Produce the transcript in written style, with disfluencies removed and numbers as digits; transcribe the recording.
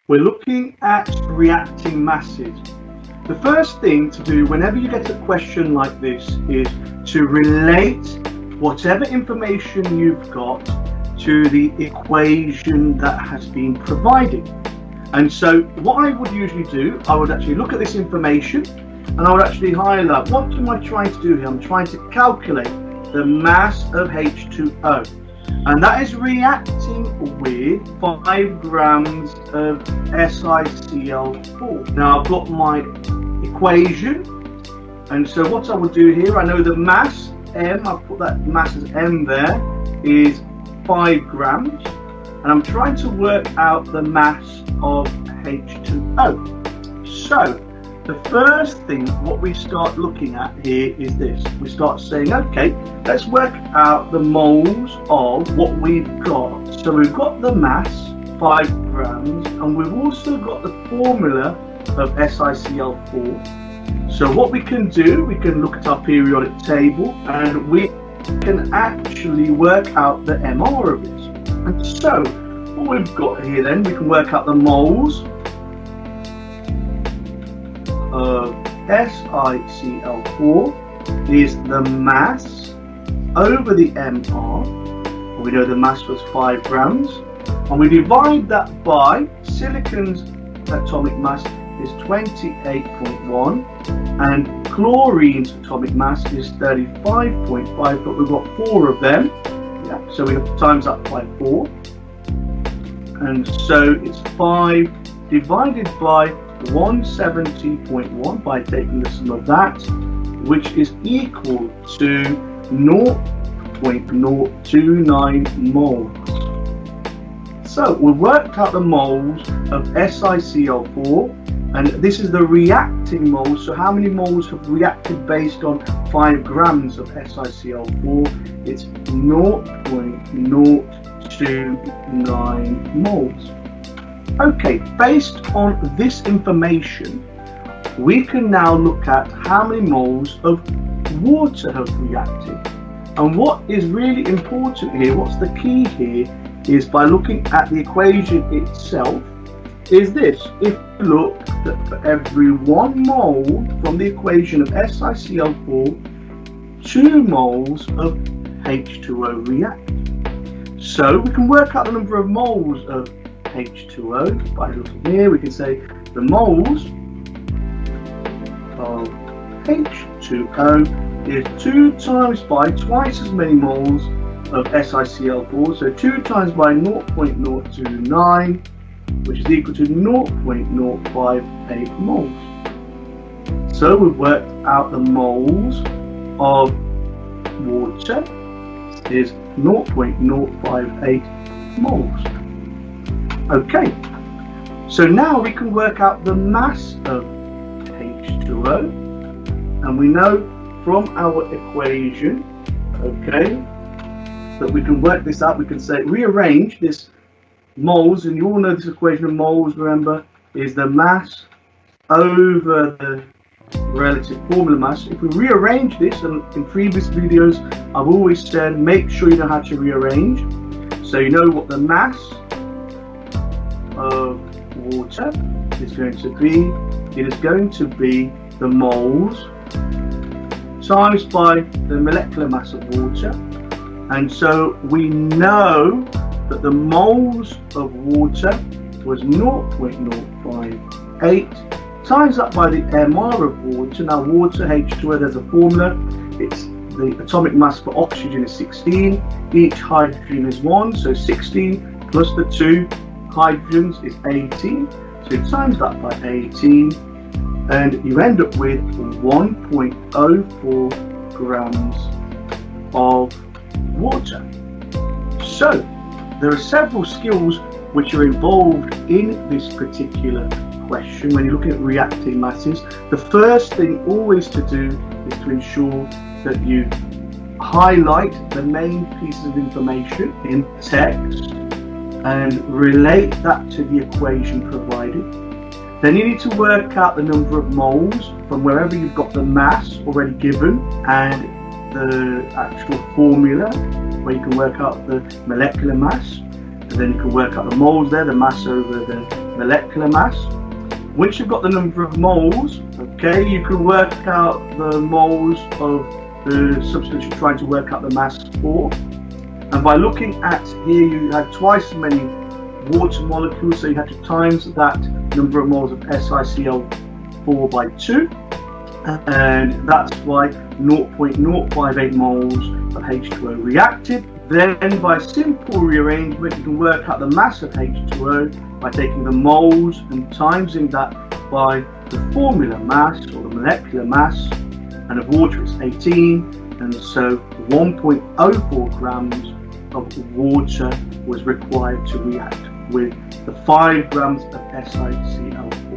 We're looking at reacting masses. The first thing to do whenever you get a question like this is to relate whatever information you've got to the equation that has been provided. And so what I would usually do, I would actually look at this information and I would actually highlight, what am I trying to do here? I'm trying to calculate the mass of H2O. And that is reacting with 5 grams of SiCl4. Now I've got my equation, and so what I would do here, I know the mass, M, I've put that mass as M there, is 5 grams. And I'm trying to work out the mass of H2O. So the first thing what we start looking at here is this. We start saying, okay, let's work out the moles of what we've got. So we've got the mass, 5 grams, and we've also got the formula of SiCl4. So what we can do, we can look at our periodic table and we can actually work out the MR of it. And so what we've got here then, we can work out the moles of SiCl4 is the mass over the MR. We know the mass was 5 grams, and we divide that by silicon's atomic mass is 28.1 and chlorine's atomic mass is 35.5, but we've got 4 of them. Yeah, so we have to times that by 4, and so it's 5 divided by 170.1 by taking the sum of that, which is equal to 0.029 moles. So we've worked out the moles of SiCl4, and this is the reacting moles. So how many moles have reacted based on 5 grams of SiCl4? It's 0.029 moles. Okay, based on this information, we can now look at how many moles of water have reacted. And what is really important here, what's the key here, is by looking at the equation itself, is this. If you look that for every 1 mole from the equation of SiCl4, 2 moles of H2O react. So we can work out the number of moles of H2O by looking here. We can say the moles of H2O is 2 times by twice as many moles of SiCl4, so 2 times by 0.029, which is equal to 0.058 moles. So we've worked out the moles of water is 0.058 moles. Okay, so now we can work out the mass of H2O, and we know from our equation, okay, that we can work this out. We can say, rearrange this moles, and you all know this equation of moles, remember, is the mass over the relative formula mass. If we rearrange this, and in previous videos I've always said make sure you know how to rearrange, so you know what the mass of water is going to be. It is going to be the moles times by the molecular mass of water, and so we know that the moles of water was 0.058 times that by the MR of water. Now water, H2O, there's a formula. It's the atomic mass for oxygen is 16, each hydrogen is 1, so 16 plus the 2 hydrogens is 18, so you times that by 18 and you end up with 1.04 grams of water. So there are several skills which are involved in this particular question when you're looking at reacting masses. The first thing always to do is to ensure that you highlight the main pieces of information in text and relate that to the equation provided. Then you need to work out the number of moles from wherever you've got the mass already given and the actual formula where you can work out the molecular mass, and then you can work out the moles there, the mass over the molecular mass. Once you've got the number of moles, okay, you can work out the moles of the substance you're trying to work out the mass for. And by looking at here, you had twice as many water molecules, so you had to times that number of moles of SiCl4 by 2, and that's why 0.058 moles of H2O reacted. Then by simple rearrangement, you can work out the mass of H2O by taking the moles and timesing that by the formula mass or the molecular mass, and of water it's 18, and so 1.04 grams of water was required to react with the 5 grams of SiCl4.